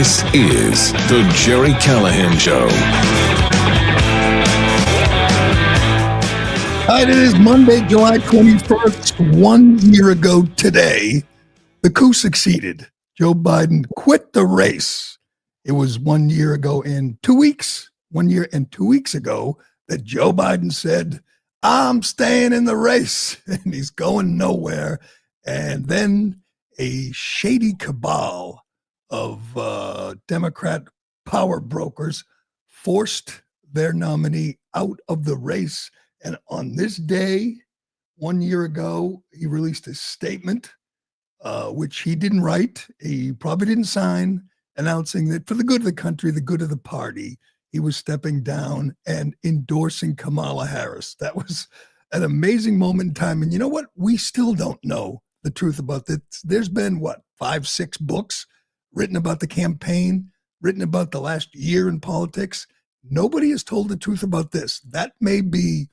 This is the Gerry Callahan Show. All right, it is Monday, July 21st. 1 year ago today, the coup succeeded. Joe Biden quit the race. It was 1 year ago in 2 weeks, 1 year and 2 weeks ago, that Joe Biden said, I'm staying in the race, and he's going nowhere. And then a shady cabal of Democrat power brokers forced their nominee out of the race. And on this day, 1 year ago, he released a statement, which he didn't write. He probably didn't sign, announcing that for the good of the country, the good of the party, he was stepping down and endorsing Kamala Harris. That was an amazing moment in time. And you know what? We still don't know the truth about this. There's been, 5, 6 books written about the campaign, written about the last year in politics. Nobody has told the truth about this. That may be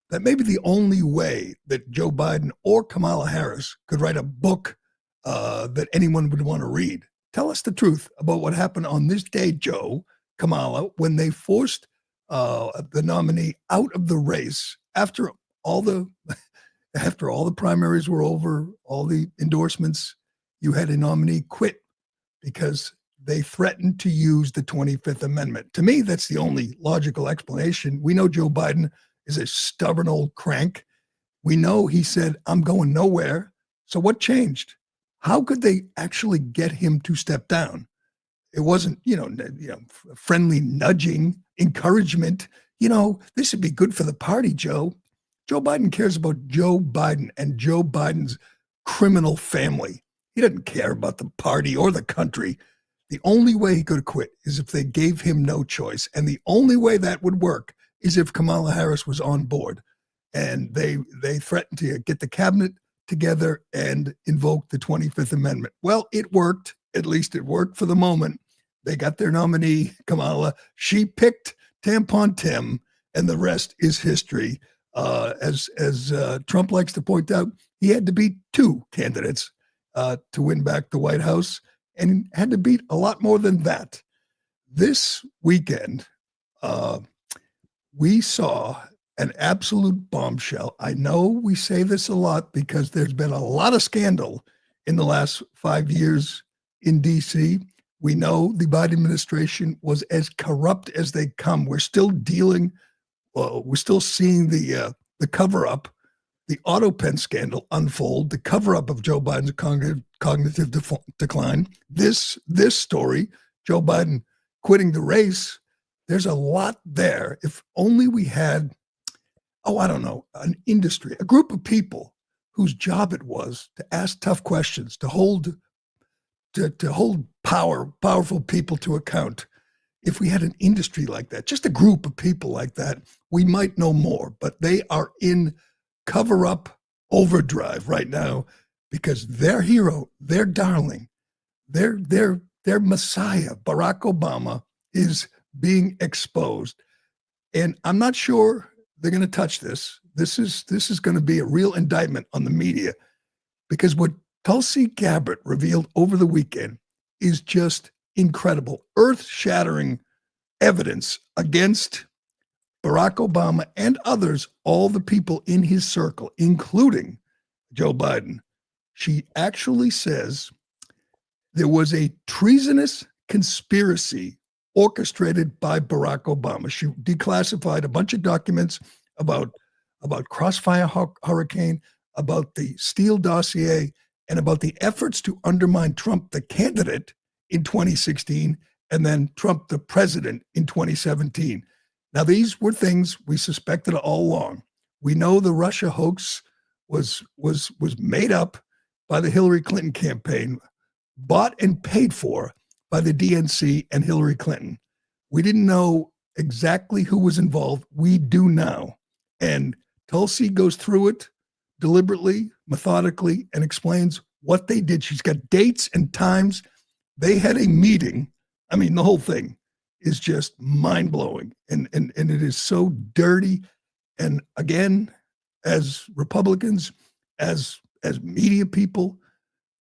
the only way that Joe Biden or Kamala Harris could write a book that anyone would want to read. Tell us the truth about what happened on this day, Joe, Kamala, when they forced the nominee out of the race after all the primaries were over, all the endorsements. You had a nominee quit because they threatened to use the 25th Amendment. To me, that's the only logical explanation. We know Joe Biden is a stubborn old crank. We know he said, I'm going nowhere. So what changed? How could they actually get him to step down? It wasn't, friendly nudging, encouragement. This would be good for the party, Joe. Joe Biden cares about Joe Biden and Joe Biden's criminal family. He doesn't care about the party or the country. The only way he could quit is if they gave him no choice. And the only way that would work is if Kamala Harris was on board. And they threatened to get the cabinet together and invoke the 25th Amendment. Well, it worked. At least it worked for the moment. They got their nominee, Kamala. She picked Tampon Tim, and the rest is history. As Trump likes to point out, he had to beat 2 candidates to win back the White House, and had to beat a lot more than that. This weekend, we saw an absolute bombshell. I know we say this a lot because there's been a lot of scandal in the last 5 years in D.C. We know the Biden administration was as corrupt as they come. We're still we're still seeing the cover-up, the auto pen scandal unfold, the cover-up of Joe Biden's cognitive decline. This story, Joe Biden quitting the race, there's a lot there. If only we had, an industry, a group of people whose job it was to ask tough questions, to hold powerful people to account. If we had an industry like that, just a group of people like that, we might know more. But they are in cover-up overdrive right now because their hero, their darling, their messiah, Barack Obama, is being exposed. And I'm not sure they're going to touch this. This is going to be a real indictment on the media, because what Tulsi Gabbard revealed over the weekend is just incredible, earth-shattering evidence against Barack Obama and others, all the people in his circle, including Joe Biden. She actually says there was a treasonous conspiracy orchestrated by Barack Obama. She declassified a bunch of documents about Crossfire Hurricane, about the Steele dossier, and about the efforts to undermine Trump, the candidate, in 2016, and then Trump, the president, in 2017. Now, these were things we suspected all along. We know the Russia hoax was made up by the Hillary Clinton campaign, bought and paid for by the DNC and Hillary Clinton. We didn't know exactly who was involved. We do now. And Tulsi goes through it deliberately, methodically, and explains what they did. She's got dates and times. They had a meeting. I mean, the whole thing is just mind-blowing. And it is so dirty. And again, as Republicans, as media people,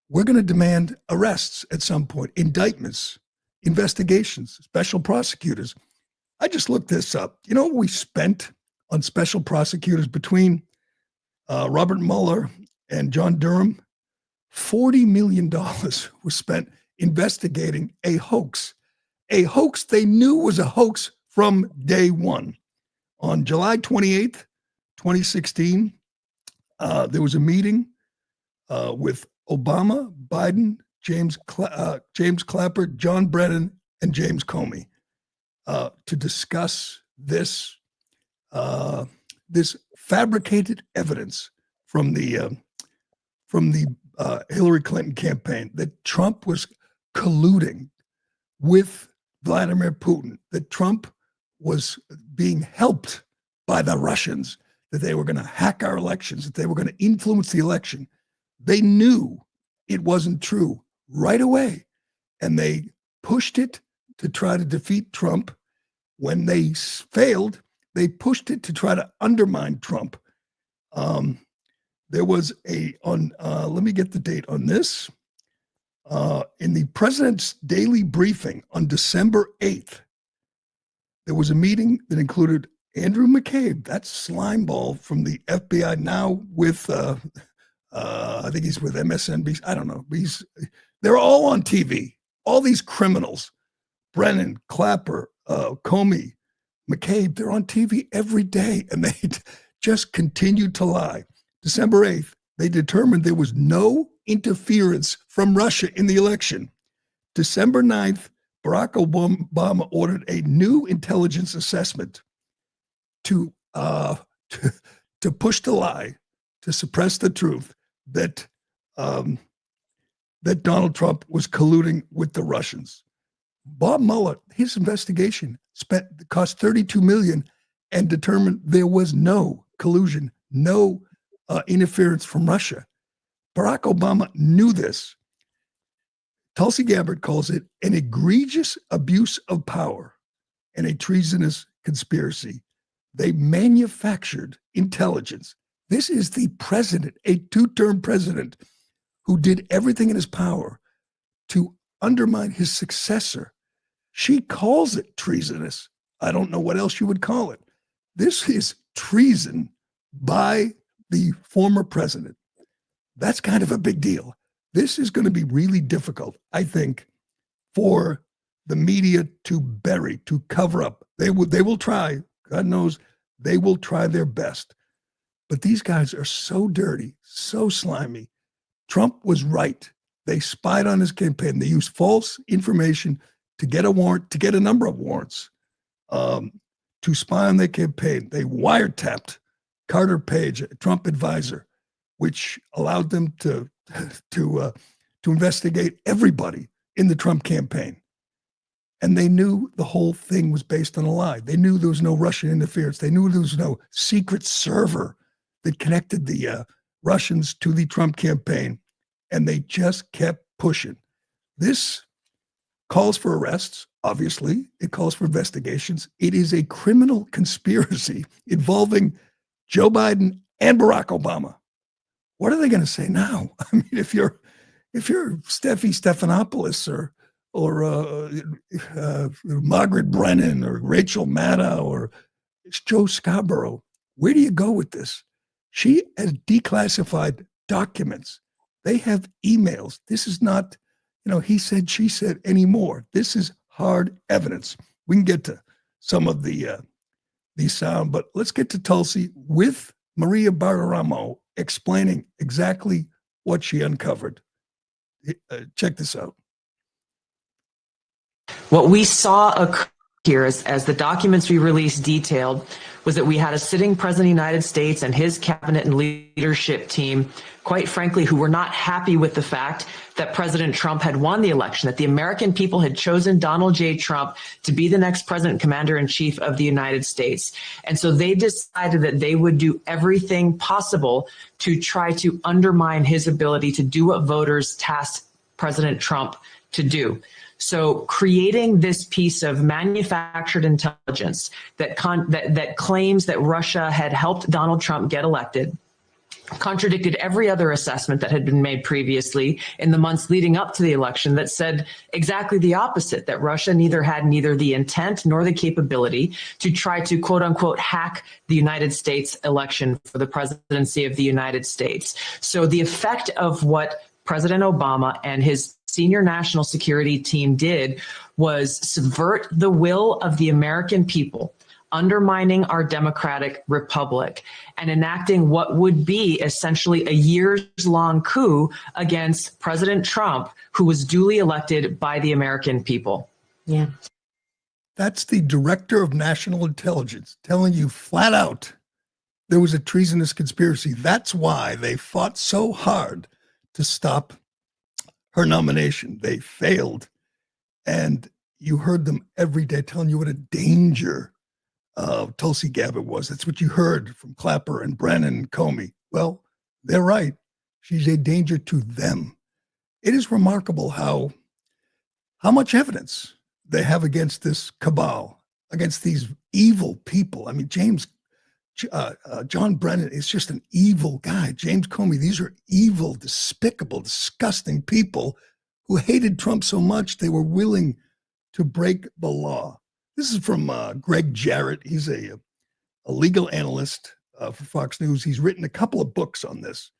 we're going to demand arrests at some point, indictments. investigations, special prosecutors. I just looked this up. You know what we spent on special prosecutors between Robert Mueller and John Durham? $40 million was spent investigating a hoax they knew was a hoax from day one. On July 28th, 2016, there was a meeting with Obama, Biden, James Clapper, John Brennan, and James Comey to discuss this fabricated evidence from the Hillary Clinton campaign that Trump was colluding with Vladimir Putin, that Trump was being helped by the Russians, that they were going to hack our elections, that they were going to influence the election. They knew it wasn't true right away, and they pushed it to try to defeat Trump. When they failed, they pushed it to try to undermine Trump. There was let me get the date on this. In the president's daily briefing on December 8th, there was a meeting that included Andrew McCabe, that's slimeball from the FBI, now with, I think he's with MSNBC. I don't know. They're all on TV. All these criminals, Brennan, Clapper, Comey, McCabe, they're on TV every day, and they just continued to lie. December 8th, they determined there was no interference from Russia in the election. December 9th, Barack Obama ordered a new intelligence assessment to push the lie, to suppress the truth that that Donald Trump was colluding with the Russians. Bob Mueller, his investigation cost $32 million and determined there was no collusion, no interference from Russia. Barack Obama knew this. Tulsi Gabbard calls it an egregious abuse of power and a treasonous conspiracy. They manufactured intelligence. This is the president, a two-term president, who did everything in his power to undermine his successor. She calls it treasonous. I don't know what else you would call it. This is treason by the former president. That's kind of a big deal. This is going to be really difficult, I think, for the media to bury, to cover up. They will try. God knows they will try their best. But these guys are so dirty, so slimy. Trump was right. They spied on his campaign. They used false information to get a warrant, to get a number of warrants, to spy on their campaign. They wiretapped Carter Page, a Trump advisor, which allowed them to investigate everybody in the Trump campaign. And they knew the whole thing was based on a lie. They knew there was no Russian interference. They knew there was no secret server that connected the Russians to the Trump campaign. And they just kept pushing. This calls for arrests, obviously. It calls for investigations. It is a criminal conspiracy involving Joe Biden and Barack Obama. What are they going to say now? I mean, if you're Steffi Stephanopoulos or Margaret Brennan or Rachel Maddow or it's Joe Scarborough, where do you go with this? She has declassified documents. They have emails. This is not, he said, she said anymore. This is hard evidence. We can get to some of the sound, but let's get to Tulsi with Maria Bartiromo explaining exactly what she uncovered. Check this out. What we saw occur here, as the documents we released detailed, was that we had a sitting president of the United States and his cabinet and leadership team, quite frankly, who were not happy with the fact that President Trump had won the election, that the American people had chosen Donald J. Trump to be the next president, commander-in-chief of the United States. And so they decided that they would do everything possible to try to undermine his ability to do what voters tasked President Trump to do. So creating this piece of manufactured intelligence that claims that Russia had helped Donald Trump get elected, contradicted every other assessment that had been made previously in the months leading up to the election that said exactly the opposite, that Russia had neither the intent nor the capability to try to, quote unquote, hack the United States election for the presidency of the United States. So the effect of what President Obama and his senior national security team did was subvert the will of the American people, undermining our democratic republic and enacting what would be essentially a years-long coup against President Trump, who was duly elected by the American people. Yeah. That's the director of national intelligence telling you flat out there was a treasonous conspiracy. That's why they fought so hard to stop her nomination. They failed. And you heard them every day telling you what a danger Tulsi Gabbard was. That's what you heard from Clapper and Brennan and Comey. Well, they're right. She's a danger to them. It is remarkable how much evidence they have against this cabal, against these evil people. I mean, John Brennan is just an evil guy. James Comey, these are evil, despicable, disgusting people who hated Trump so much they were willing to break the law. This is from Greg Jarrett. He's a legal analyst for Fox News. He's written a couple of books on this,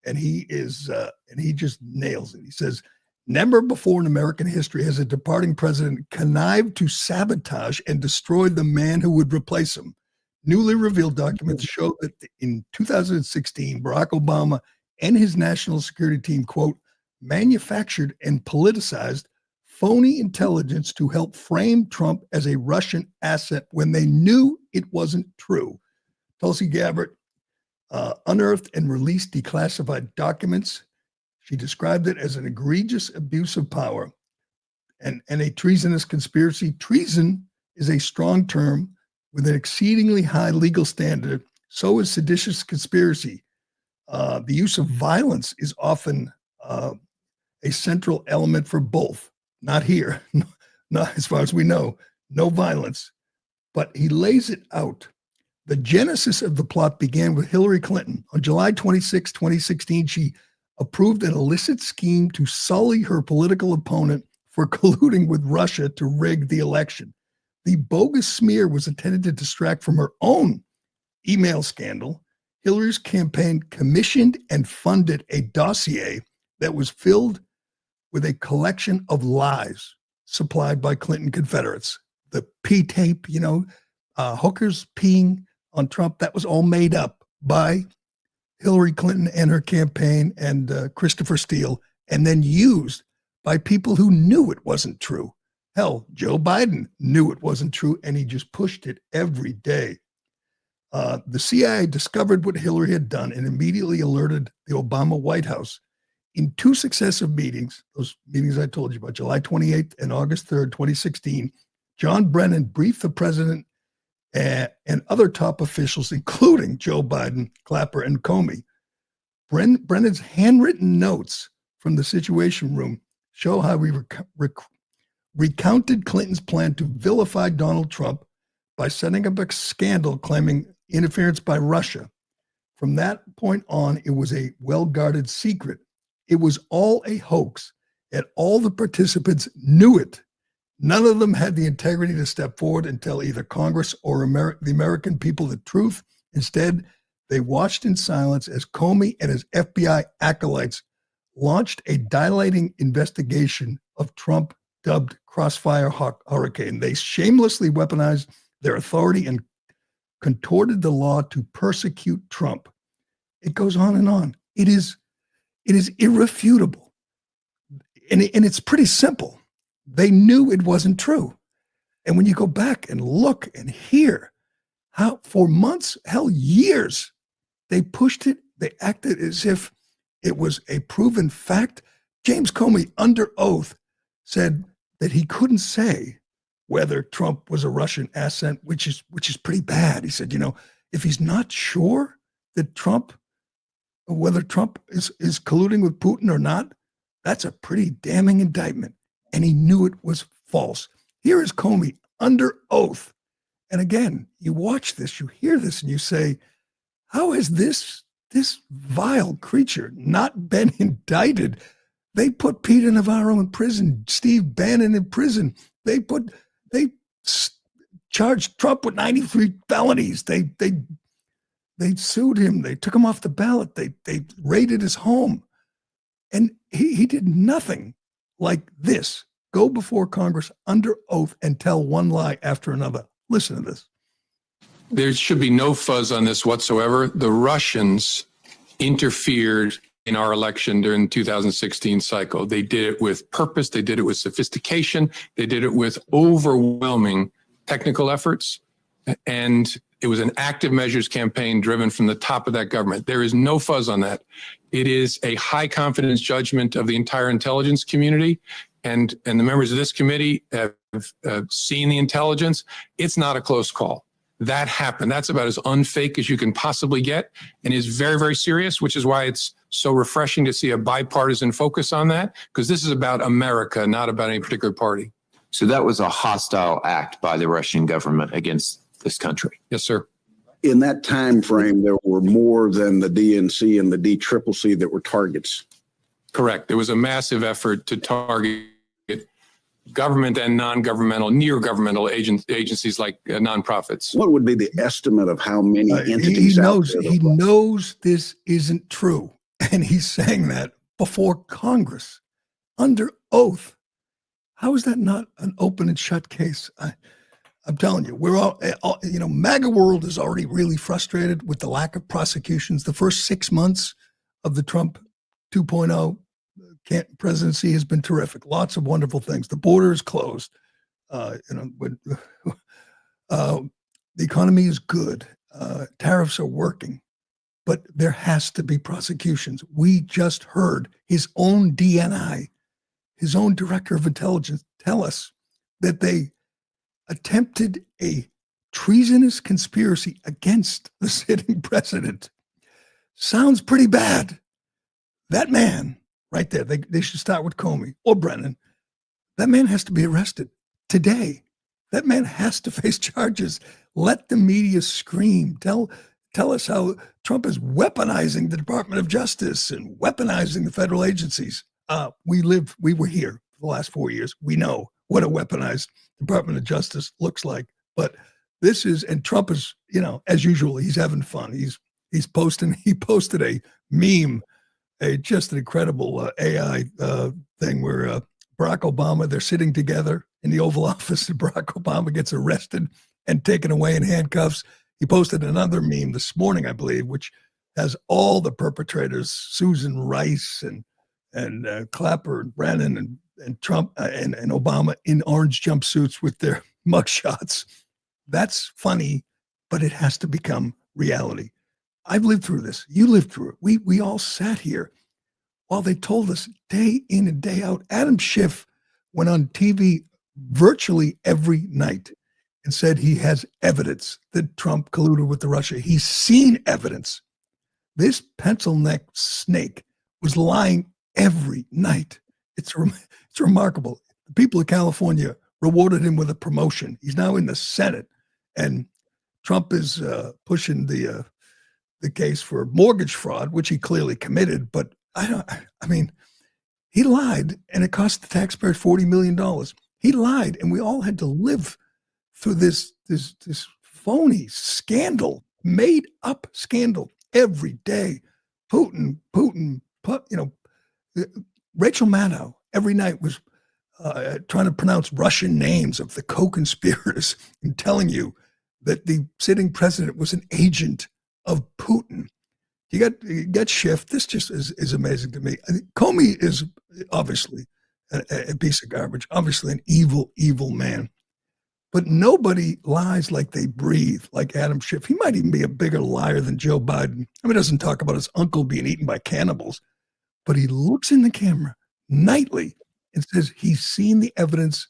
and he just nails it. He says, never before in American history has a departing president connived to sabotage and destroy the man who would replace him. Newly revealed documents show that in 2016, Barack Obama and his national security team, quote, manufactured and politicized phony intelligence to help frame Trump as a Russian asset when they knew it wasn't true. Tulsi Gabbard unearthed and released declassified documents. She described it as an egregious abuse of power and a treasonous conspiracy. Treason is a strong term with an exceedingly high legal standard. So is seditious conspiracy. The use of violence is often a central element for both. Not here, not as far as we know, no violence. But he lays it out. The genesis of the plot began with Hillary Clinton. On July 26, 2016, she approved an illicit scheme to sully her political opponent for colluding with Russia to rig the election. The bogus smear was intended to distract from her own email scandal. Hillary's campaign commissioned and funded a dossier that was filled with a collection of lies supplied by Clinton Confederates. The pee tape, hookers peeing on Trump, that was all made up by Hillary Clinton and her campaign and Christopher Steele, and then used by people who knew it wasn't true. Hell, Joe Biden knew it wasn't true, and he just pushed it every day. The CIA discovered what Hillary had done and immediately alerted the Obama White House. In two successive meetings, those meetings I told you about, July 28th and August 3rd, 2016, John Brennan briefed the president and other top officials, including Joe Biden, Clapper, and Comey. Brennan's handwritten notes from the Situation Room show how he recounted Clinton's plan to vilify Donald Trump by setting up a scandal claiming interference by Russia. From that point on, it was a well-guarded secret. It was all a hoax, and all the participants knew it. None of them had the integrity to step forward and tell either Congress or the American people the truth. Instead, they watched in silence as Comey and his FBI acolytes launched a dilating investigation of Trump, dubbed Crossfire Hurricane. They shamelessly weaponized their authority and contorted the law to persecute Trump. It goes on and on. It is irrefutable. And it's pretty simple. They knew it wasn't true. And when you go back and look and hear how for months, hell, years, they pushed it, they acted as if it was a proven fact. James Comey, under oath, said that he couldn't say whether Trump was a Russian asset, which is pretty bad. He said, if he's not sure that whether Trump is colluding with Putin or not, that's a pretty damning indictment. And he knew it was false. Here is Comey under oath. And again, you watch this, you hear this, and you say, how has this this vile creature not been indicted. They put Peter Navarro in prison, Steve Bannon in prison. They charged Trump with 93 felonies. They sued him. They took him off the ballot. They raided his home. And he did nothing like this. Go before Congress under oath and tell one lie after another. Listen to this. There should be no fuzz on this whatsoever. The Russians interfered in our election during the 2016 cycle. They did it with purpose. They did it with sophistication. They did it with overwhelming technical efforts. And it was an active measures campaign driven from the top of that government. There is no fuzz on that. It is a high confidence judgment of the entire intelligence community. And the members of this committee have seen the intelligence. It's not a close call. That happened. That's about as unfake as you can possibly get, and is very, very serious, which is why it's so refreshing to see a bipartisan focus on that, because this is about America, not about any particular party. So that was a hostile act by the Russian government against this country. Yes, sir. In that time frame, there were more than the DNC and the DCCC that were targets. Correct. There was a massive effort to target government and non-governmental, near governmental agencies like nonprofits. What would be the estimate of how many entities he knows this isn't true, and he's saying that before Congress under oath. How is that not an open and shut case? I'm telling you, we're all, MAGA world is already really frustrated with the lack of prosecutions. The first 6 months of the Trump 2.0 presidency has been terrific. Lots of wonderful things. The border is closed. The economy is good. Tariffs are working, but there has to be prosecutions. We just heard his own DNI, his own director of intelligence, tell us that they attempted a treasonous conspiracy against the sitting president. Sounds pretty bad. That man right there, they should start with Comey or Brennan. That man has to be arrested today. That man has to face charges. Let the media scream. Tell us how Trump is weaponizing the Department of Justice and weaponizing the federal agencies. We were here for the last 4 years. We know what a weaponized Department of Justice looks like. But this is, and Trump is, as usual, he's having fun. He posted a meme, just an incredible AI thing where Barack Obama, they're sitting together in the Oval Office, and Barack Obama gets arrested and taken away in handcuffs. He posted another meme this morning, I believe, which has all the perpetrators, Susan Rice and Clapper and Brennan and Trump and Obama in orange jumpsuits with their mugshots. That's funny, but it has to become reality. I've lived through this. You lived through it. We all sat here while they told us day in and day out. Adam Schiff went on TV virtually every night and said he has evidence that Trump colluded with Russia. He's seen evidence. This pencil-neck snake was lying every night. It's remarkable. The people of California rewarded him with a promotion. He's now in the Senate, and Trump is pushing the case for mortgage fraud, which he clearly committed. But he lied, and it cost the taxpayers $40 million. He lied, and we all had to live through this phony scandal, made up scandal every day. Putin, Rachel Maddow every night was trying to pronounce Russian names of the co-conspirators and telling you that the sitting president was an agent of Putin. You got Schiff. This just is amazing to me. Comey is obviously a piece of garbage, obviously an evil, evil man. But nobody lies like they breathe, like Adam Schiff. He might even be a bigger liar than Joe Biden. He doesn't talk about his uncle being eaten by cannibals, but he looks in the camera nightly and says he's seen the evidence.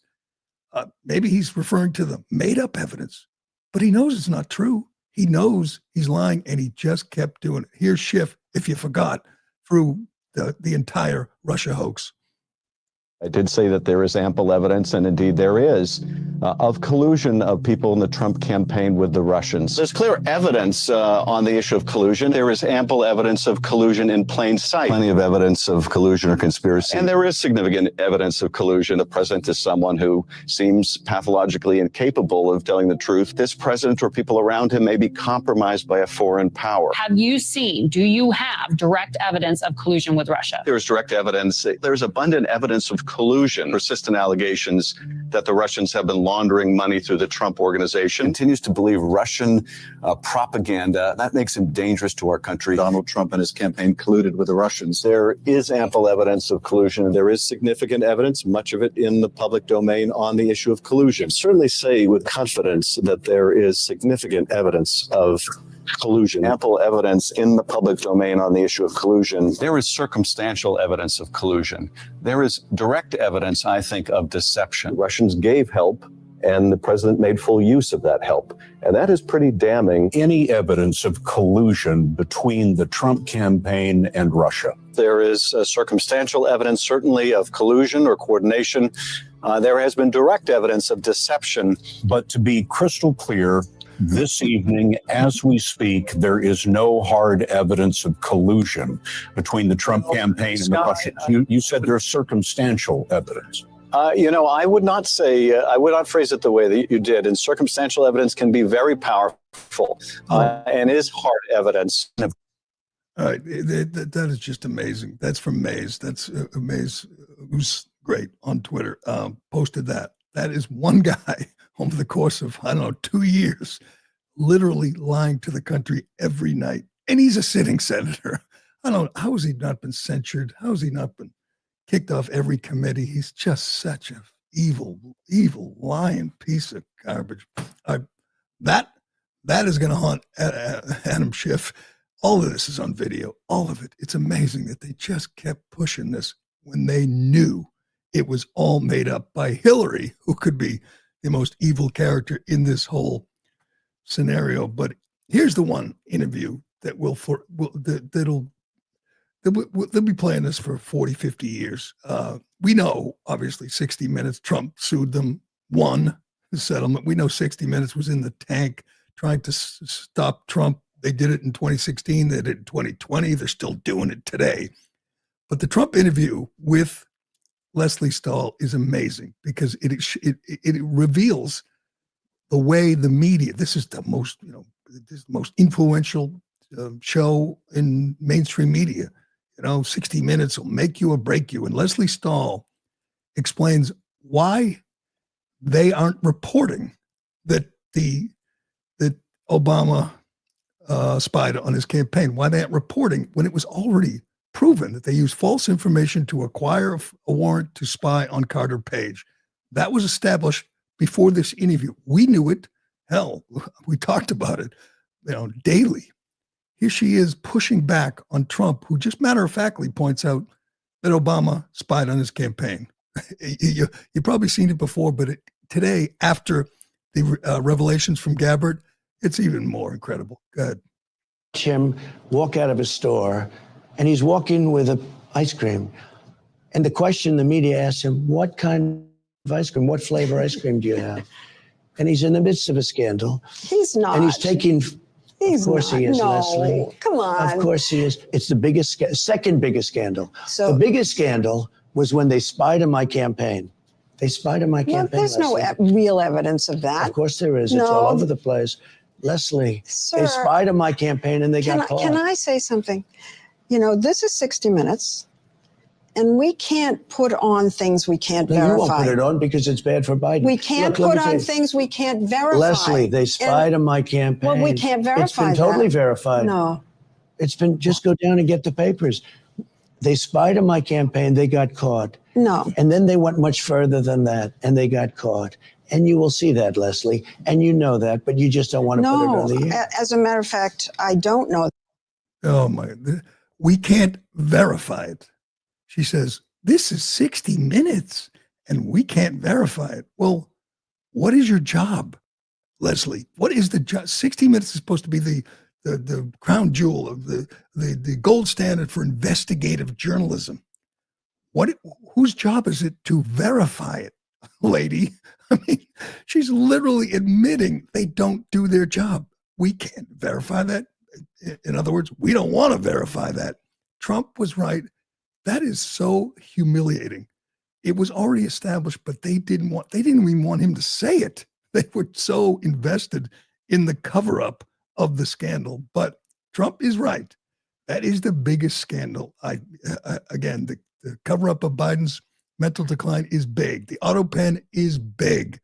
Maybe he's referring to the made-up evidence, but he knows it's not true. He knows he's lying, and he just kept doing it. Here's Schiff, if you forgot, through the entire Russia hoax. I did say that there is ample evidence, and indeed there is, of collusion of people in the Trump campaign with the Russians. There's clear evidence on the issue of collusion. There is ample evidence of collusion in plain sight. Plenty of evidence of collusion or conspiracy. And there is significant evidence of collusion. The president is someone who seems pathologically incapable of telling the truth. This president or people around him may be compromised by a foreign power. Have you seen, do you have direct evidence of collusion with Russia? There's direct evidence. There's abundant evidence of collusion, persistent allegations that the Russians have been laundering money through the Trump organization. Continues to believe Russian propaganda. That makes him dangerous to our country. Donald Trump and his campaign colluded with the Russians. There is ample evidence of collusion, and there is significant evidence, much of it in the public domain, on the issue of collusion. I certainly say with confidence that there is significant evidence of collusion, ample evidence in the public domain on the issue of collusion. There is circumstantial evidence of collusion. There is direct evidence, I think, of deception. Russians gave help, and the president made full use of that help. And that is pretty damning. Any evidence of collusion between the Trump campaign and Russia? There is circumstantial evidence, certainly, of collusion or coordination. There has been direct evidence of deception. But to be crystal clear, this evening, as we speak, there is no hard evidence of collusion between the Trump campaign and the Russians. You said there's circumstantial evidence. I would not say, I would not phrase it the way that you did. And circumstantial evidence can be very powerful and is hard evidence. All right. That is just amazing. That's from Maze. That's Maze, who's great on Twitter, posted that. That is one guy over the course of, 2 years, literally lying to the country every night. And he's a sitting senator. How has he not been censured? How has he not been kicked off every committee? He's just such an evil, lying piece of garbage. That is going to haunt Adam Schiff. All of this is on video, all of it. It's amazing that they just kept pushing this when they knew it was all made up by Hillary, who could be the most evil character in this whole scenario. But here's the one interview that they'll be playing this for 40, 50 years. We know, obviously, 60 Minutes, Trump sued them, won the settlement. We know 60 Minutes was in the tank trying to stop Trump. They did it in 2016. They did it in 2020. They're still doing it today. But the Trump interview with Leslie Stahl is amazing because it reveals the way the media, this is the most, this is the most influential show in mainstream media. 60 Minutes will make you or break you. And Leslie Stahl explains why they aren't reporting that Obama spied on his campaign, why they aren't reporting when it was already proven that they used false information to acquire a warrant to spy on Carter Page. That was established before this interview. We knew it. Hell, we talked about it, daily. Here she is pushing back on Trump, who just matter-of-factly points out that Obama spied on his campaign. You've probably seen it before, but today, after the revelations from Gabbard, it's even more incredible. Go ahead. Him walk out of a store, and he's walking with an ice cream. And the question the media asks him, what kind of ice cream, what flavor ice cream do you have? And he's in the midst of a scandal. He's not. And he's taking... Of course he is, no, Leslie. Come on. Of course he is. It's the biggest, second biggest scandal. So, the biggest scandal was when they spied on my campaign. They spied on my campaign. There's Leslie. no real evidence of that. Of course there is. It's all over the place. Leslie, Sir, they spied on my campaign and they got caught. Can I say something? This is 60 Minutes. And we can't put on things we can't verify. You won't put it on because it's bad for Biden. We can't put on things we can't verify. Leslie, they spied on my campaign. Well, we can't verify It's been totally verified. No. It's been, just go down and get the papers. They spied on my campaign, they got caught. No. And then they went much further than that, and they got caught. And you will see that, Leslie, and you know that, but you just don't want to put it on the air. As a matter of fact, I don't know. Oh, we can't verify it. She says, this is 60 Minutes, and we can't verify it. Well, what is your job, Leslie? What is the job? 60 Minutes is supposed to be the crown jewel of the gold standard for investigative journalism. Whose job is it to verify it, lady? I mean, she's literally admitting they don't do their job. We can't verify that. In other words, we don't want to verify that. Trump was right. That is so humiliating. It was already established, but they didn't even want him to say it. They were so invested in the cover-up of the scandal. But Trump is right. That is the biggest scandal. Again, the cover-up of Biden's mental decline is big. The auto pen is big.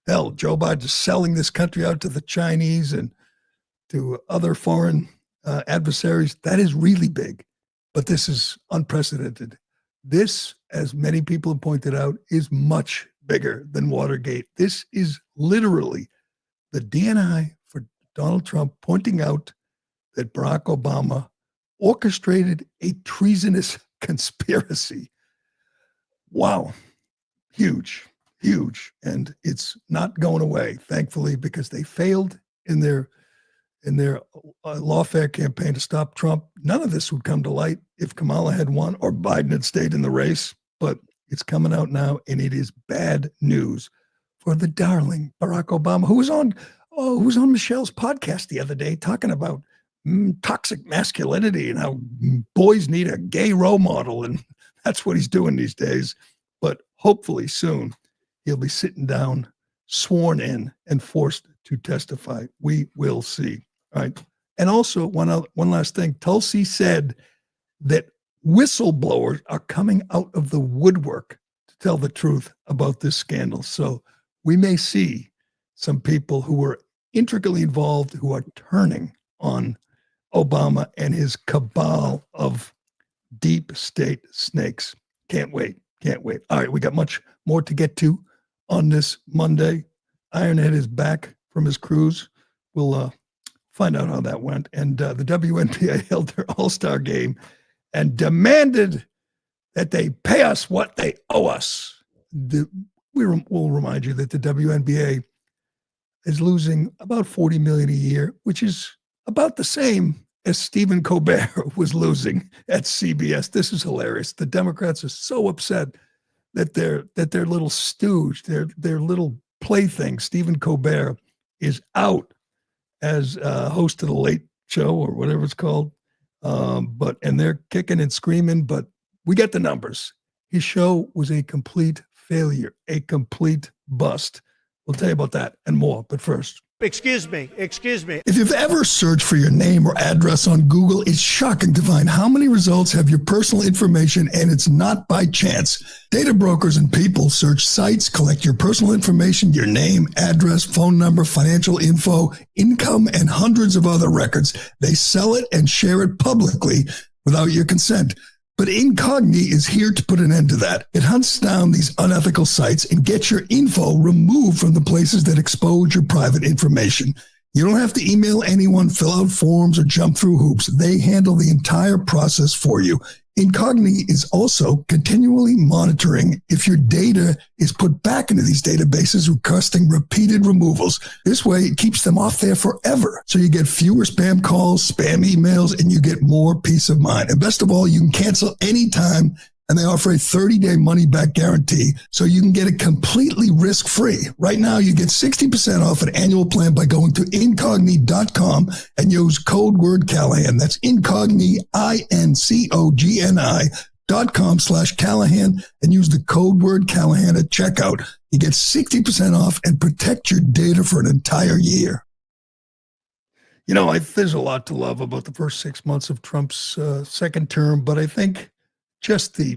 Hell, Joe Biden's selling this country out to the Chinese and to other foreign adversaries. That is really big. But this is unprecedented. This, as many people have pointed out, is much bigger than Watergate. This is literally the DNI for Donald Trump pointing out that Barack Obama orchestrated a treasonous conspiracy. Wow. Huge. And it's not going away, thankfully, because they failed in their lawfare campaign to stop Trump. None of this would come to light if Kamala had won or Biden had stayed in the race, but it's coming out now, and it is bad news for the darling Barack Obama, who was on Michelle's podcast the other day talking about toxic masculinity and how boys need a gay role model, and that's what he's doing these days. But hopefully soon he'll be sitting down, sworn in, and forced to testify. We will see. All right. And also, one last thing. Tulsi said that whistleblowers are coming out of the woodwork to tell the truth about this scandal. So we may see some people who were intricately involved who are turning on Obama and his cabal of deep state snakes. Can't wait. All right, we got much more to get to on this Monday. Ironhead is back from his cruise. We'll find out how that went. And the WNBA held their All-Star game and demanded that they pay us what they owe us. We'll remind you that the WNBA is losing about $40 million a year, which is about the same as Stephen Colbert was losing at CBS. This is hilarious. The Democrats are so upset that their little stooge, their little plaything, Stephen Colbert, is out as host of the Late Show or whatever it's called. And they're kicking and screaming, but we get the numbers. His show was a complete failure, a complete bust. We'll tell you about that and more. But first, Excuse me. if you've ever searched for your name or address on Google, it's shocking to find how many results have your personal information, and it's not by chance. Data brokers and people search sites, collect your personal information, your name, address, phone number, financial info, income, and hundreds of other records. They sell it and share it publicly without your consent. But Incogni is here to put an end to that. It hunts down these unethical sites and gets your info removed from the places that expose your private information. You don't have to email anyone, fill out forms, or jump through hoops. They handle the entire process for you. Incogni is also continually monitoring if your data is put back into these databases, requesting repeated removals. This way, it keeps them off there forever. So you get fewer spam calls, spam emails, and you get more peace of mind. And best of all, you can cancel anytime, and they offer a 30-day money-back guarantee, so you can get it completely risk-free. Right now, you get 60% off an annual plan by going to incogni.com and use code word Callahan. That's incogni, incogni.com/Callahan, and use the code word Callahan at checkout. You get 60% off and protect your data for an entire year. You know, there's a lot to love about the first 6 months of Trump's second term, but I think just the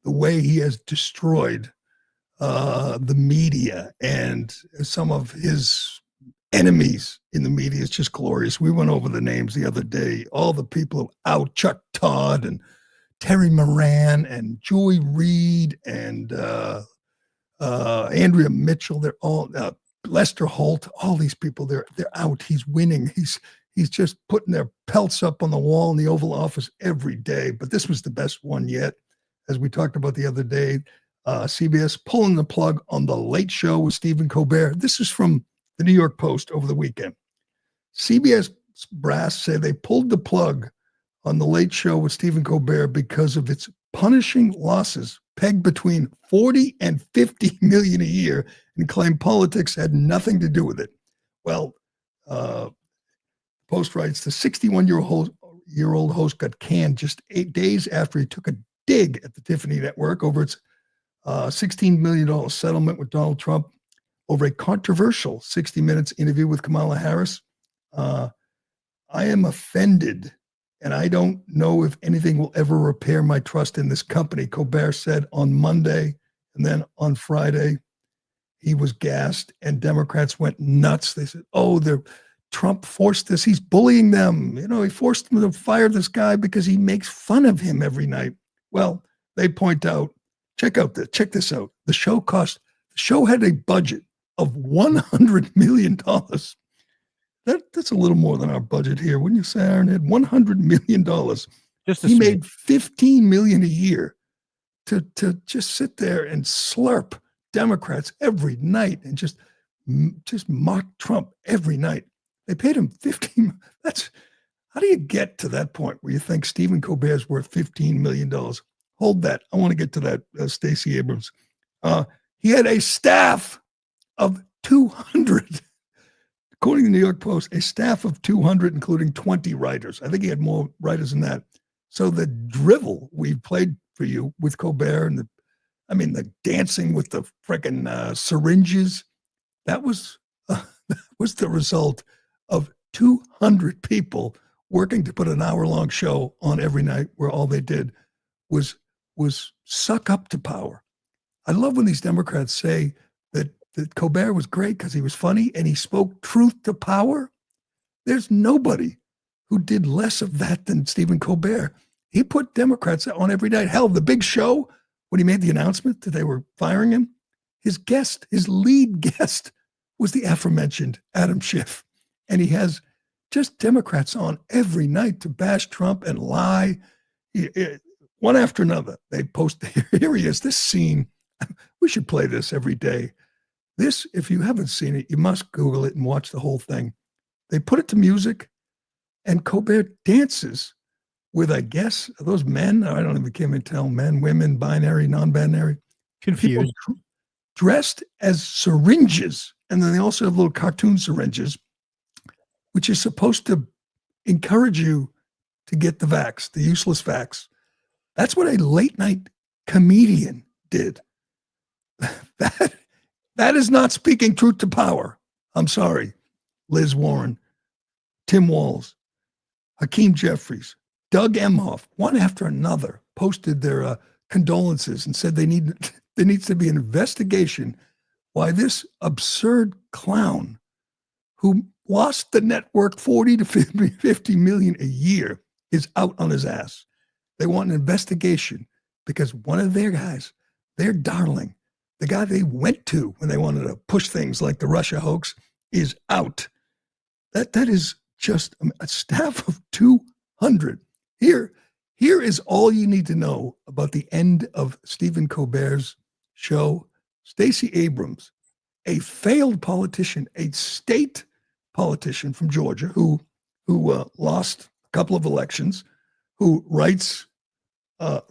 way he has destroyed the media and some of his enemies in the media is just glorious. We went over the names the other day. All the people out, Chuck Todd and Terry Moran and Joy Reid and Andrea Mitchell. They're all Lester Holt. All these people, they're out. He's winning. He's just putting their pelts up on the wall in the Oval Office every day. But this was the best one yet. As we talked about the other day, CBS pulling the plug on The Late Show with Stephen Colbert. This is from the New York Post over the weekend. CBS brass say they pulled the plug on The Late Show with Stephen Colbert because of its punishing losses pegged between 40 and 50 million a year and claimed politics had nothing to do with it. Well, Post writes, the 61-year-old host got canned just 8 days after he took a dig at the Tiffany Network over its $16 million settlement with Donald Trump over a controversial 60 Minutes interview with Kamala Harris. I am offended, and I don't know if anything will ever repair my trust in this company, Colbert said on Monday. And then on Friday, he was gassed, and Democrats went nuts. They said, Trump forced this. He's bullying them. He forced them to fire this guy because he makes fun of him every night. Well, they point out, check this out. The show had a budget of $100 million. That's a little more than our budget here. Wouldn't you say, Aaron? Had $100 million. He made $15 million a year to just sit there and slurp Democrats every night and just mock Trump every night. They paid him $15. How do you get to that point where you think Stephen Colbert's worth $15 million? Hold that. I want to get to that, Stacey Abrams. He had a staff of 200. According to the New York Post, a staff of 200, including 20 writers. I think he had more writers than that. So the drivel we played for you with Colbert and the dancing with the freaking syringes, that was the result of 200 people working to put an hour-long show on every night where all they did was suck up to power. I love when these Democrats say that Colbert was great because he was funny and he spoke truth to power. There's nobody who did less of that than Stephen Colbert. He put Democrats on every night. Hell, the big show, when he made the announcement that they were firing him, his lead guest was the aforementioned Adam Schiff. And he has just Democrats on every night to bash Trump and lie. One after another, they post, here he is, this scene. We should play this every day. This, if you haven't seen it, you must Google it and watch the whole thing. They put it to music, and Colbert dances with, I guess, those men. I don't even can't tell, men, women, binary, non-binary. Confused. People dressed as syringes. And then they also have little cartoon syringes, which is supposed to encourage you to get the vax, the useless vax. That's what a late night comedian did. That is not speaking truth to power. I'm sorry. Liz Warren, Tim Walz, Hakeem Jeffries, Doug Emhoff, one after another, posted their condolences and said there needs to be an investigation why this absurd clown who lost the network 40 to 50 million a year is out on his ass. They want an investigation because one of their guys, their darling, the guy they went to when they wanted to push things like the Russia hoax, is out. That is just a staff of 200. Here is all you need to know about the end of Stephen Colbert's show. Stacey Abrams, a failed politician, a state politician from Georgia who lost a couple of elections, who writes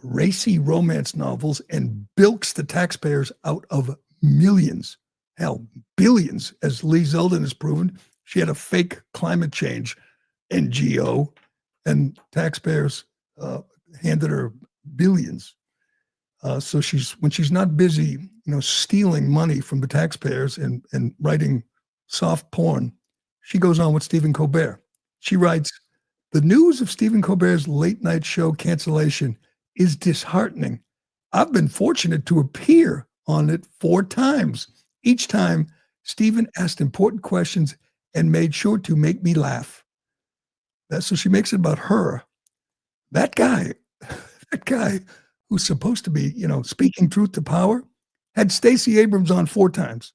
racy romance novels and bilks the taxpayers out of millions, hell, billions, as Lee Zeldin has proven. She had a fake climate change NGO, and taxpayers handed her billions. So when she's not busy, stealing money from the taxpayers and writing soft porn, she goes on with Stephen Colbert. She writes, the news of Stephen Colbert's late night show cancellation is disheartening. I've been fortunate to appear on it 4 times. Each time, Stephen asked important questions and made sure to make me laugh. So she makes it about her. That guy who's supposed to be, speaking truth to power, had Stacey Abrams on 4 times.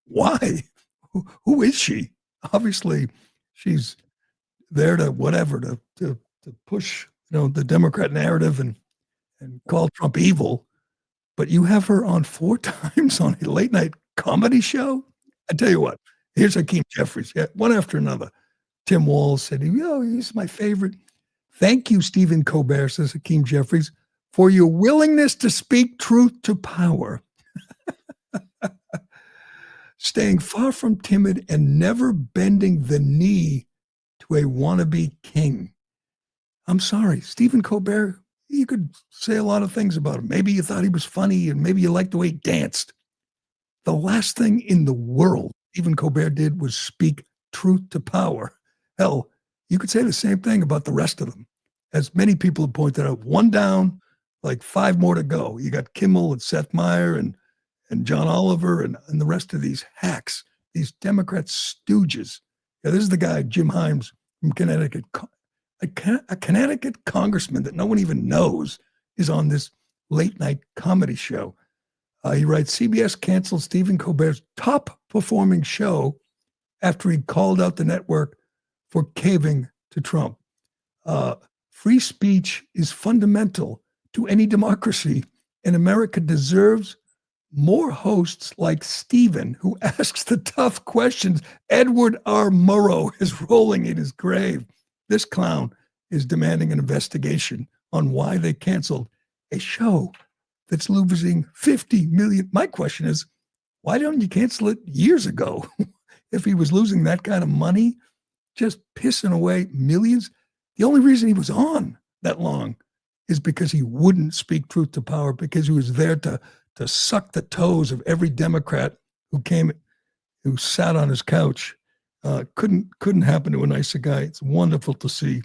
Why? Who is she? Obviously, she's there to push, the Democrat narrative and call Trump evil. But you have her on 4 times on a late night comedy show? I tell you what, here's Hakeem Jeffries. Yeah, one after another. Tim Walz said, he's my favorite Thank you, Stephen Colbert, says Hakeem Jeffries, for your willingness to speak truth to power. Staying far from timid and never bending the knee to a wannabe king. I'm sorry, Stephen Colbert, you could say a lot of things about him. Maybe you thought he was funny and maybe you liked the way he danced. The last thing in the world Stephen Colbert did was speak truth to power. Hell, you could say the same thing about the rest of them. As many people have pointed out, one down, like 5 more to go. You got Kimmel and Seth Meyer and John Oliver and the rest of these hacks, these Democrat stooges. Yeah, this is the guy, Jim Himes from Connecticut, a Connecticut congressman that no one even knows is on this late night comedy show. He writes, CBS canceled Stephen Colbert's top performing show after he called out the network for caving to Trump. Free speech is fundamental to any democracy, and America deserves more hosts like Stephen, who asks the tough questions. Edward R. Murrow is rolling in his grave. This clown is demanding an investigation on why they canceled a show that's losing 50 million. My question is, why don't you cancel it years ago? If he was losing that kind of money, just pissing away millions. The only reason he was on that long is because he wouldn't speak truth to power, because he was there to suck the toes of every Democrat who sat on his couch. Couldn't happen to a nicer guy. It's wonderful to see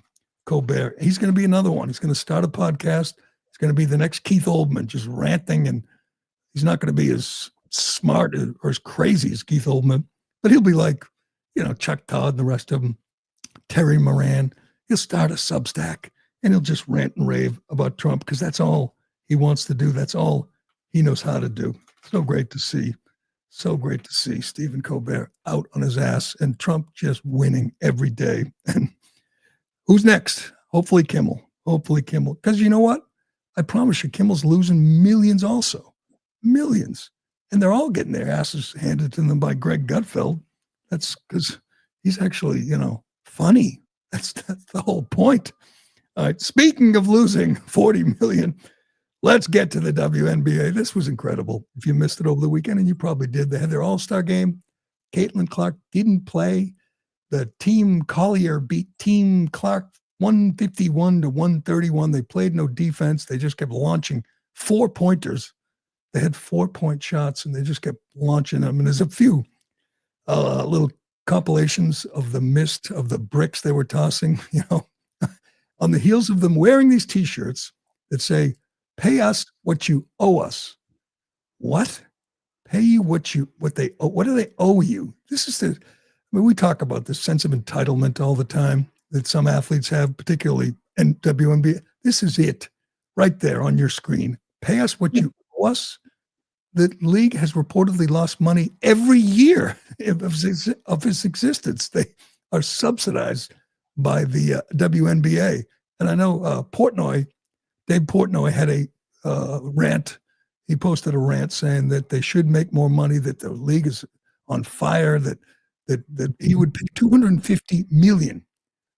Colbert. He's going to be another one. He's going to start a podcast. He's going to be the next Keith Olbermann, just ranting, and he's not going to be as smart or as crazy as Keith Olbermann, but he'll be like, Chuck Todd and the rest of them, Terry Moran. He'll start a Substack and he'll just rant and rave about Trump because that's all he wants to do. That's all he knows how to do. So great to see. So great to see Stephen Colbert out on his ass and Trump just winning every day. And who's next? Hopefully Kimmel. Because you know what? I promise you, Kimmel's losing millions also. Millions. And they're all getting their asses handed to them by Greg Gutfeld. That's because he's actually, funny. That's the whole point. All right. Speaking of losing 40 million, let's get to the WNBA. This was incredible. If you missed it over the weekend, and you probably did, they had their all-star game. Caitlin Clark didn't play. The Team Collier beat Team Clark 151-131. They played no defense. They just kept launching 4-pointers. They had 4-point shots, and they just kept launching them. And there's a few little compilations of the mist of the bricks they were tossing, on the heels of them wearing these T-shirts that say, "Pay us what you owe us." What? Pay you what they owe? What do they owe you? This is we talk about this sense of entitlement all the time that some athletes have, particularly in WNBA. This is it right there on your screen. Pay us what you owe us. The league has reportedly lost money every year of its existence. They are subsidized by the WNBA. And I know Dave Portnoy had a rant. He posted a rant saying that they should make more money, that the league is on fire, that he would pay $250 million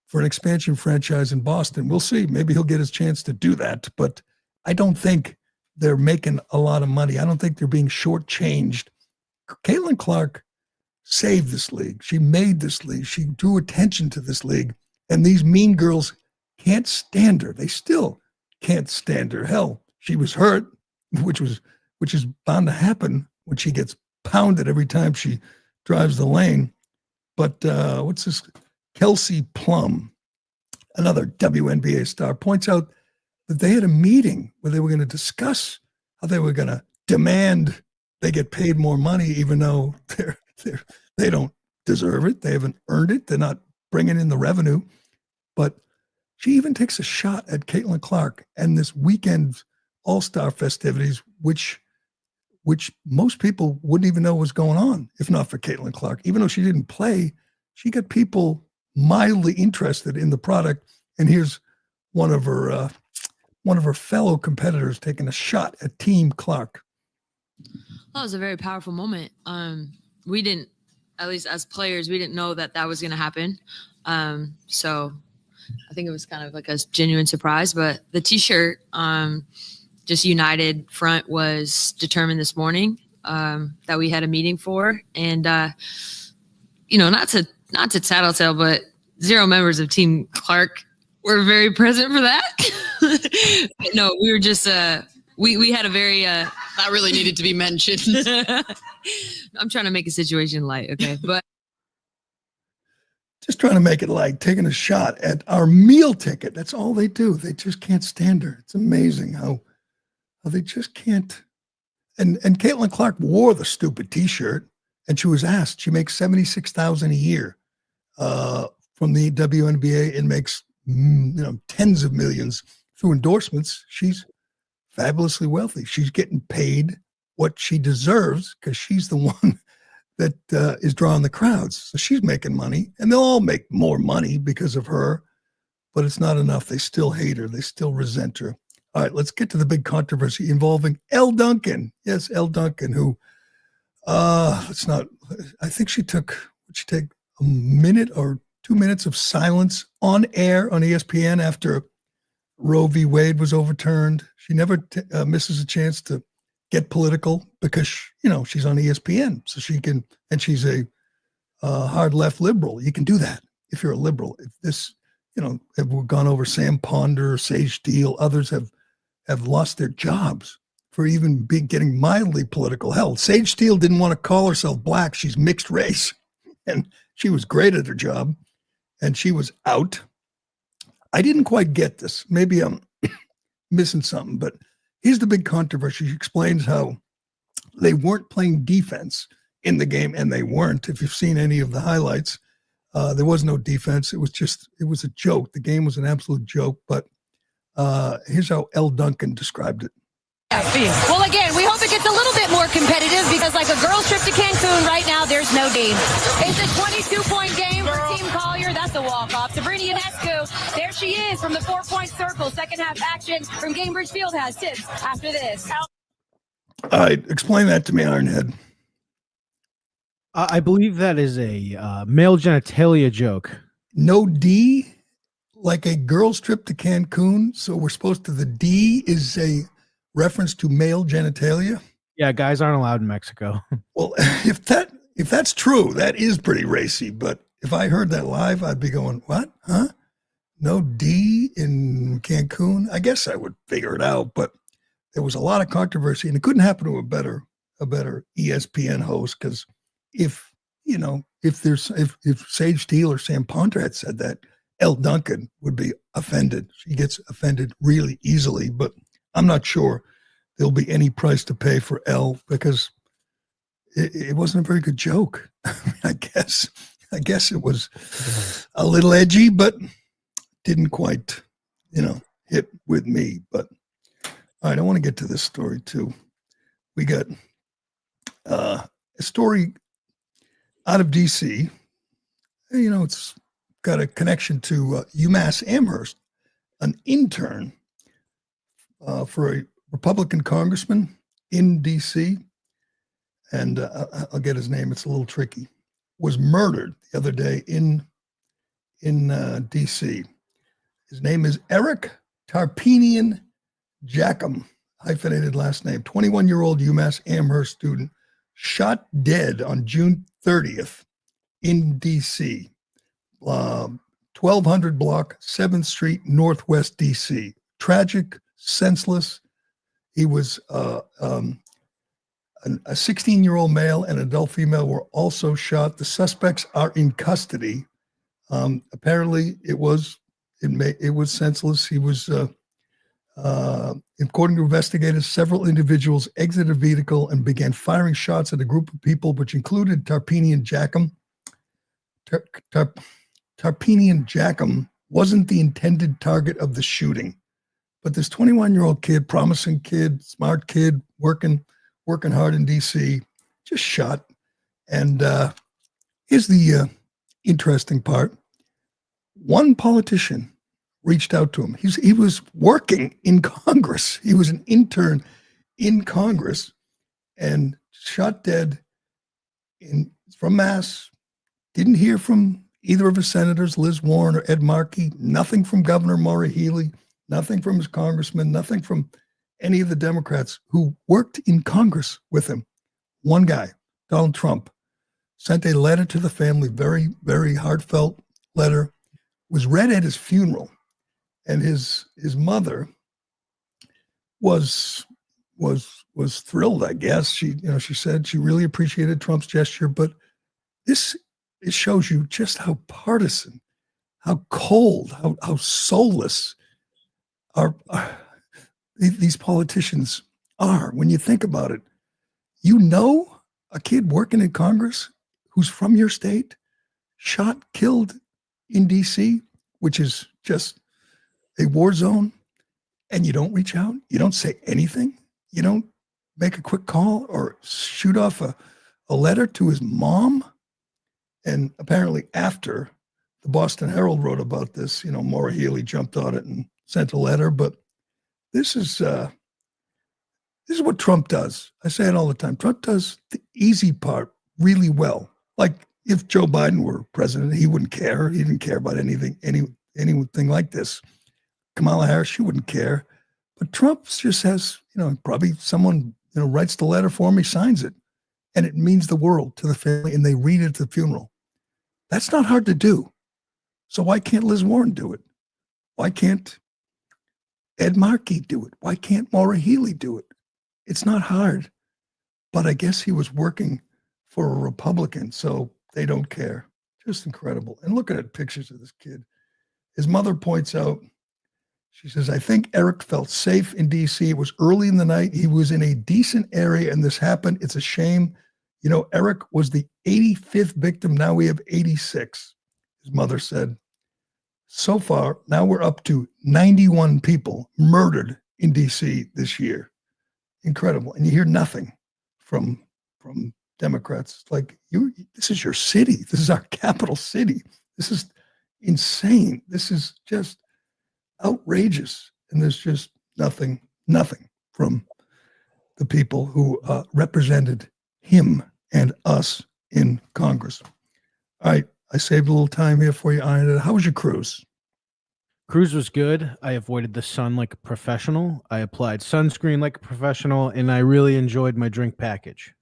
for an expansion franchise in Boston. We'll see. Maybe he'll get his chance to do that. But I don't think they're making a lot of money. I don't think they're being shortchanged. Caitlin Clark saved this league. She made this league. She drew attention to this league. And these mean girls can't stand her. They still can't stand her. Hell, she was hurt, which is bound to happen when she gets pounded every time she drives the lane. But what's this? Kelsey Plum, another WNBA star, points out that they had a meeting where they were going to discuss how they were going to demand they get paid more money, even though they don't deserve it. They haven't earned it. They're not bringing in the revenue. But she even takes a shot at Caitlin Clark and this weekend's All-Star festivities, which most people wouldn't even know was going on if not for Caitlin Clark. Even though she didn't play, she got people mildly interested in the product. And here's one of her fellow competitors taking a shot at Team Clark. That was a very powerful moment. We didn't, at least as players, we didn't know that was going to happen. So I think it was kind of like a genuine surprise. But the T-shirt, just United Front was determined this morning that we had a meeting for, and not to tattletale, but 0 members of Team Clark were very present for that. No, we were just we had a very that really needed to be mentioned. I'm trying to make a situation light, okay, but just trying to make it like taking a shot at our meal ticket. That's all they do. They just can't stand her. It's amazing how they just can't. And Caitlin Clark wore the stupid T-shirt, and she was asked. She makes $76,000 a year from the WNBA and makes tens of millions through endorsements. She's fabulously wealthy. She's getting paid what she deserves because she's the one that is drawing the crowds. So she's making money, and they'll all make more money because of her, but it's not enough. They still hate her. They still resent her. All right, let's get to the big controversy involving Elle Duncan. Yes, Elle Duncan, who, I think she take a minute or 2 minutes of silence on air on ESPN after Roe v. Wade was overturned. She never misses a chance to get political because, she's on ESPN. So she can, and she's a hard left liberal. You can do that if you're a liberal. If this, have gone over Sam Ponder, Sage Steele, others have lost their jobs for even getting mildly political. Hell, Sage Steele didn't want to call herself black. She's mixed race, and she was great at her job, and she was out. I didn't quite get this. Maybe I'm missing something, but here's the big controversy. She explains how they weren't playing defense in the game, and they weren't. If you've seen any of the highlights, there was no defense. It was a joke. The game was an absolute joke, but here's how Elle Duncan described it. Well, again, we hope it gets a little bit more competitive because like a girls trip to Cancun right now, there's no game. It's a 22-point game for Team Collier. That's a walk-off. Sabrina Ionescu, there she is from the 4-point circle. Second half action from Cambridge Fieldhouse. Tips after this. All right, explain that to me, Ironhead. I believe that is a male genitalia joke. No D, like a girls trip to Cancun. So we're supposed to, the D is a reference to male genitalia. Yeah, guys aren't allowed in Mexico. Well, if that's true, that is pretty racy. But if I heard that live, I'd be going, what? Huh? No D in Cancun? I guess I would figure it out. But there was a lot of controversy, and it couldn't happen to a better ESPN host, because if Sage Steele or Sam Ponder had said that, Elle Duncan would be offended. She gets offended really easily, but I'm not sure there'll be any price to pay for Elle because it wasn't a very good joke. I guess it was a little edgy, but didn't quite, hit with me. But all right, I want to get to this story too. We got a story out of DC. It's got a connection to UMass Amherst, an intern for a Republican congressman in DC, and I'll get his name. It's a little tricky. Was murdered the other day in DC. His name is Eric Tarpinian Jackham, hyphenated last name. 21-year-old UMass Amherst student shot dead on June 30th in DC, 1200 block 7th Street, Northwest DC. Tragic, senseless. He was a 16-year-old male and adult female were also shot. The suspects are in custody. Apparently, it was senseless. He was, according to investigators, several individuals exited a vehicle and began firing shots at a group of people, which included Tarpinian Jackham. Tarpinian Jackham wasn't the intended target of the shooting, but this 21-year-old kid, promising kid, smart kid, working hard in DC, just shot. And here's the interesting part. One politician reached out to him. He was working in Congress. He was an intern in Congress and shot dead from Mass. Didn't hear from either of his senators, Liz Warren or Ed Markey, nothing from Governor Maura Healey, nothing from his congressman, nothing from any of the Democrats who worked in Congress with him. One guy, Donald Trump, sent a letter to the family, very, very heartfelt letter, was read at his funeral. And his mother was thrilled, I guess. She said she really appreciated Trump's gesture, but it shows you just how partisan, how cold, how soulless these politicians are. When you think about it, a kid working in Congress who's from your state, shot, killed in DC, which is just a war zone, and you don't reach out, you don't say anything, you don't make a quick call or shoot off a letter to his mom. And apparently after the Boston Herald wrote about this, Maura Healey jumped on it and sent a letter. But this is what Trump does. I say it all the time. Trump does the easy part really well. Like if Joe Biden were president, he wouldn't care. He didn't care about anything like this. Kamala Harris, she wouldn't care. But Trump just has, probably someone, writes the letter for him, he signs it. And it means the world to the family, and they read it at the funeral. That's not hard to do. So why can't Liz Warren do it? Why can't Ed Markey do it? Why can't Maura Healey do it? It's not hard. But I guess he was working for a Republican, so they don't care. Just incredible. And looking at pictures of this kid, his mother points out, she says, I think Eric felt safe in D.C. It was early in the night. He was in a decent area, and this happened. It's a shame. Eric was the 85th victim. Now we have 86, his mother said. So far, now we're up to 91 people murdered in D.C. this year. Incredible. And you hear nothing from Democrats. Like, this is your city. This is our capital city. This is insane. This is just outrageous. And there's just nothing from the people who represented him and us in Congress. All right. I saved a little time here for you, Iron. How was your cruise? Cruise was good. I avoided the sun like a professional. I applied sunscreen like a professional, and I really enjoyed my drink package.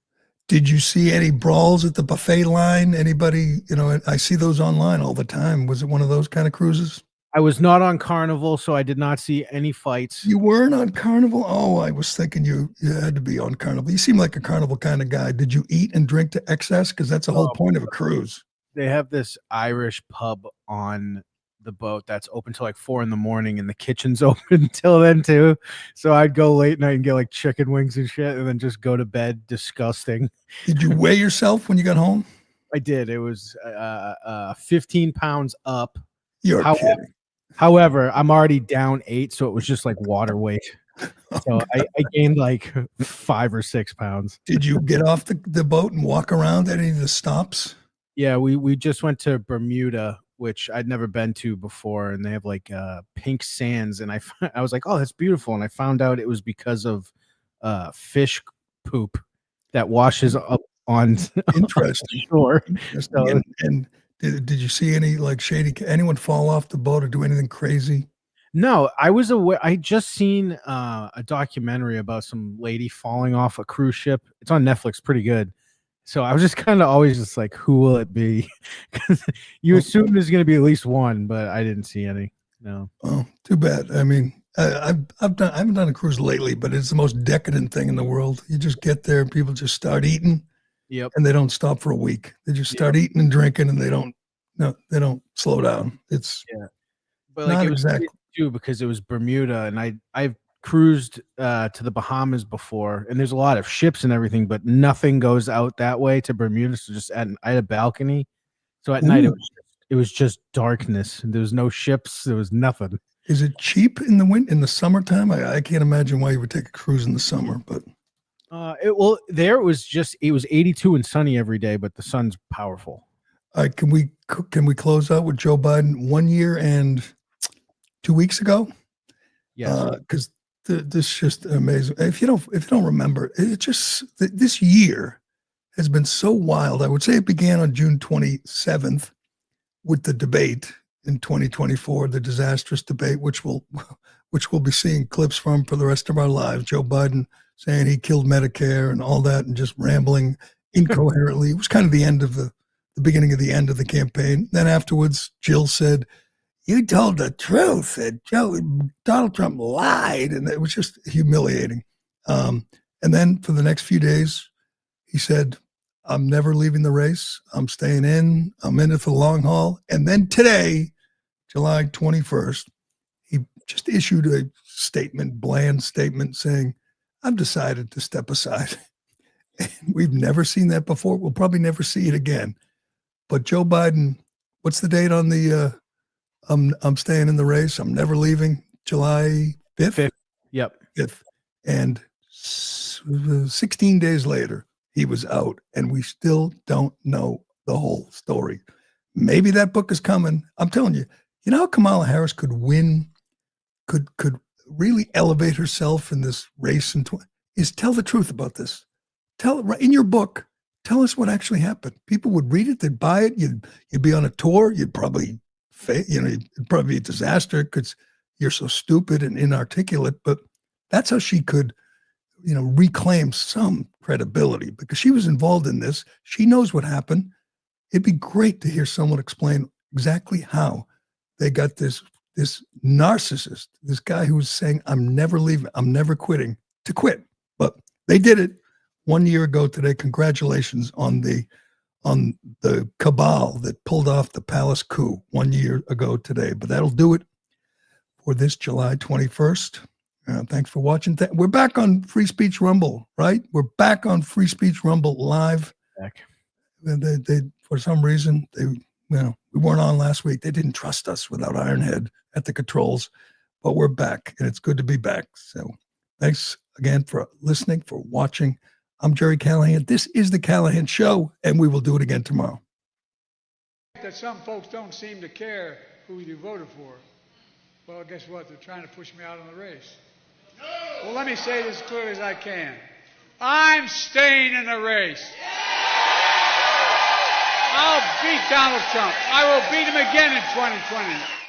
Did you see any brawls at the buffet line? Anybody, I see those online all the time. Was it one of those kind of cruises? I was not on Carnival, so I did not see any fights. You weren't on Carnival? Oh, I was thinking you had to be on Carnival. You seem like a Carnival kind of guy. Did you eat and drink to excess? Because that's the whole point of a cruise. They have this Irish pub on the boat that's open till like 4 a.m, and the kitchen's open till then too. So I'd go late night and get like chicken wings and shit, and then just go to bed disgusting. Did you weigh yourself when you got home? I did. It was 15 pounds up. You're kidding. However, I'm already down 8, so it was just like water weight. So I gained like 5 or 6 pounds. Did you get off the boat and walk around at any of the stops? Yeah, we just went to Bermuda, which I'd never been to before, and they have like pink sands, and I was like, oh, that's beautiful, and I found out it was because of fish poop that washes up on interesting shore. So, and did you see any like anyone fall off the boat or do anything crazy? No, I was aware. I just seen a documentary about some lady falling off a cruise ship. It's on Netflix, pretty good. So I was just kind of always just like, who will it be? Because you assume there's going to be at least one, but I didn't see any. No. Oh, too bad. I mean, I haven't done a cruise lately, but it's the most decadent thing in the world. You just get there and people just start eating. Yep. And they don't stop for a week. They just start eating and drinking, and they don't slow down. It's but like it was exactly too, because it was Bermuda, and I've cruised to the Bahamas before, and there's a lot of ships and everything, but nothing goes out that way to Bermuda. So I had a balcony, so at night it was just darkness. There was no ships. There was nothing. Is it cheap in the summertime? I can't imagine why you would take a cruise in the summer, but it was 82 and sunny every day, but the sun's powerful. All right, can we close out with Joe Biden 1 year and 2 weeks ago? Yes, because this is just amazing. If you don't remember, this year has been so wild. I would say it began on June 27th with the debate in 2024, the disastrous debate, which we'll be seeing clips from for the rest of our lives. Joe Biden saying he killed Medicare and all that, and just rambling incoherently. It was kind of the beginning of the end of the campaign. Then afterwards, Jill said, "You told the truth. Donald Trump lied," and it was just humiliating. And then for the next few days, he said, "I'm never leaving the race. I'm staying in. I'm in it for the long haul." And then today, July 21st, he just issued a statement, bland statement, saying, "I've decided to step aside." And we've never seen that before. We'll probably never see it again. But Joe Biden, what's the date on the I'm staying in the race, I'm never leaving? July 5th? Yep. 5th. And 16 days later, he was out, and we still don't know the whole story. Maybe that book is coming. I'm telling you, you know how Kamala Harris could win, could really elevate herself in this race, is tell the truth about this. Tell in your book, tell us what actually happened. People would read it, they'd buy it, you'd be on a tour, you'd probably it'd probably be a disaster because you're so stupid and inarticulate, but that's how she could, reclaim some credibility because she was involved in this. She knows what happened. It'd be great to hear someone explain exactly how they got this narcissist, this guy who was saying, "I'm never leaving, I'm never quitting," to quit. But they did it 1 year ago today. Congratulations on the cabal that pulled off the palace coup 1 year ago today. But that'll do it for this July 21st. Thanks for watching. We're back on Free Speech Rumble, right? We're back on Free Speech Rumble live. Back. They for some reason, we weren't on last week. They didn't trust us without Ironhead at the controls, but we're back, and it's good to be back. So thanks again for listening, for watching. I'm Gerry Callahan. This is The Callahan Show, and we will do it again tomorrow. That some folks don't seem to care who you voted for. Well, guess what? They're trying to push me out of the race. No! Well, let me say this as clearly as I can. I'm staying in the race. I'll beat Donald Trump. I will beat him again in 2020.